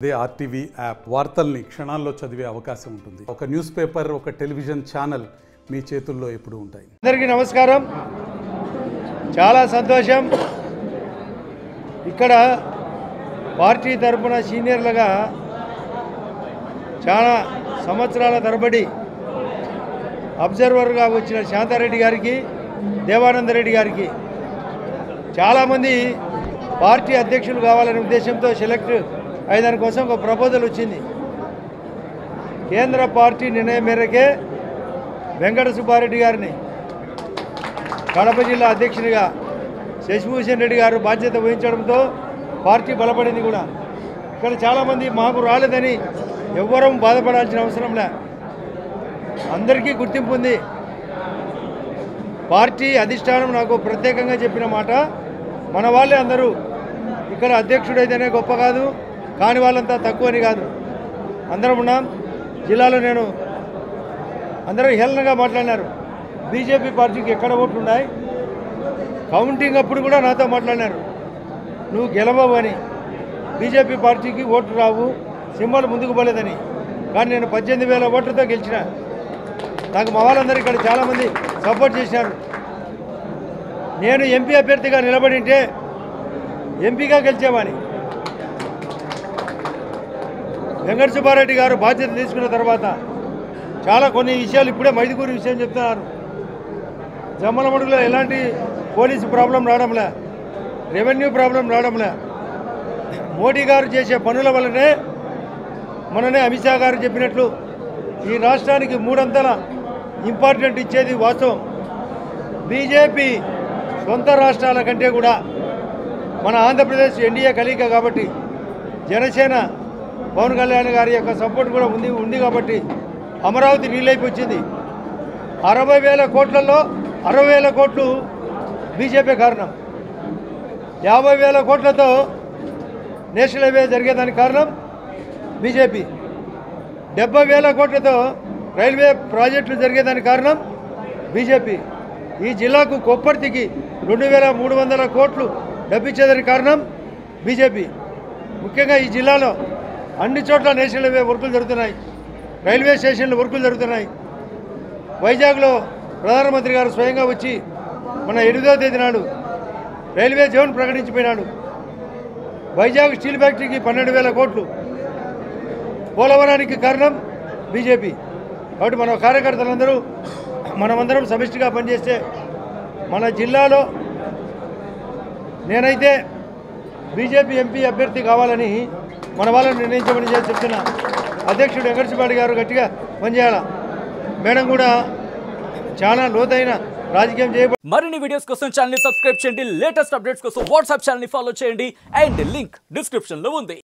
అదే RTV app వార్తల్ని క్షణాల్లో చదివే అవకాశం ఉంటుంది. ఒక న్యూస్ పేపర్, ఒక టెలివిజన్ ఛానల్ మీ చేతుల్లో ఎప్పుడూ ఉంటాయి. అందరికీ నమస్కారం. చాలా సంతోషం. ఇక్కడ పార్టీ తరపున సీనియర్లుగా చాలా సంవత్సరాల తరబడి అబ్జర్వర్గా వచ్చిన శాంతారెడ్డి గారికి, దేవానందరెడ్డి గారికి చాలామంది పార్టీ అధ్యక్షులు కావాలనే ఉద్దేశంతో సెలెక్ట్ అయ్యేదాని కోసం ఒక ప్రపోజల్ వచ్చింది. కేంద్ర పార్టీ నిర్ణయం మేరకే వెంకట సుబ్బారెడ్డి గారిని కడప జిల్లా అధ్యక్షునిగా శశిభూషణ్ రెడ్డి గారు బాధ్యత వహించడంతో పార్టీ బలపడింది కూడా. ఇక్కడ చాలామంది మాకు రాలేదని ఎవ్వరూ బాధపడాల్సిన అవసరం లే. అందరికీ గుర్తింపు ఉంది. పార్టీ అధిష్టానం నాకు ప్రత్యేకంగా చెప్పిన మాట, మన వాళ్ళే అందరూ ఇక్కడ అధ్యక్షుడైతేనే గొప్ప కాదు, కాని వాళ్ళంతా తక్కువ అని కాదు, అందరం ఉన్నాం. జిల్లాలో నేను అందరూ హేళనగా మాట్లాడినారు. బీజేపీ పార్టీకి ఎక్కడ ఓట్లు ఉన్నాయి, కౌంటింగ్ అప్పుడు కూడా నాతో మాట్లాడినారు, నువ్వు గెలవవు అని, బీజేపీ పార్టీకి ఓట్లు రావు, సింబల్ ముందుకు పోలేదని. కానీ నేను 18,000 ఓట్లతో గెలిచిన. నాకు మా వాళ్ళందరూ ఇక్కడ చాలామంది సపోర్ట్ చేసినారు. నేను ఎంపీ అభ్యర్థిగా నిలబడింటే ఎంపీగా గెలిచేవాని. వెంకట సుబ్బారెడ్డి గారు బాధ్యత తీసుకున్న తర్వాత చాలా కొన్ని విషయాలు ఇప్పుడే మైదుకూరు విషయం చెప్తున్నారు. జమ్మలమడుగులో ఎలాంటి పోలీసు ప్రాబ్లం రావడంలే, రెవెన్యూ ప్రాబ్లం రావడంలే. మోడీ గారు చేసే పనుల వల్లనే మననే అమిత్ షా గారు చెప్పినట్లు ఈ రాష్ట్రానికి 3 అంతల ఇంపార్టెంట్ ఇచ్చేది వాస్తవం. బీజేపీ సొంత రాష్ట్రాల కంటే కూడా మన ఆంధ్రప్రదేశ్ ఎన్డీఏ కలయిక కాబట్టి, జనసేన పవన్ కళ్యాణ్ గారి యొక్క సపోర్ట్ కూడా ఉంది కాబట్టి అమరావతి నీళ్ళైపు వచ్చింది. 60,000 కోట్లలో 60,000 కోట్లు బీజేపీ కారణం. 50,000 కోట్లతో నేషనల్ హైవే జరిగేదానికి కారణం బీజేపీ. 70,000 కోట్లతో రైల్వే ప్రాజెక్టులు జరిగేదానికి కారణం బీజేపీ. ఈ జిల్లాకు కొప్పర్తికి 2,300 కోట్లు డబ్బిచ్చేదానికి కారణం బీజేపీ. ముఖ్యంగా ఈ జిల్లాలో అన్ని చోట్ల నేషనల్ హైవే వర్కులు జరుగుతున్నాయి, రైల్వే స్టేషన్లు వర్కులు జరుగుతున్నాయి. వైజాగ్లో ప్రధానమంత్రి గారు స్వయంగా వచ్చి మన 8వ తేదీ నాడు రైల్వే జోన్ ప్రకటించిపోయినాడు. వైజాగ్ స్టీల్ ఫ్యాక్టరీకి 12,000 కోట్లు, పోలవరానికి కారణం బీజేపీ. కాబట్టి మన కార్యకర్తలందరూ మనమందరం సమిష్టిగా పనిచేస్తే మన జిల్లాలో నేనైతే బీజేపీ ఎంపీ అభ్యర్థి కావాలని మన వాళ్ళని నిర్ణయించమని చెప్తున్నా. అధ్యక్షుడు వెంకట సుబ్బారెడ్డి గారు గట్టిగా పనిచేయాల. మేడం కూడా చాలా లోతైన రాజకీయం చేయబడి. మరిన్ని వీడియోస్ కోసం ఛానల్ ని సబ్స్క్రైబ్ చేయండి. లేటెస్ట్ అప్డేట్స్ కోసం వాట్సాప్ ఛానల్ ని ఫాలో చేయండి. అండ్ లింక్ డిస్క్రిప్షన్ లో ఉంది.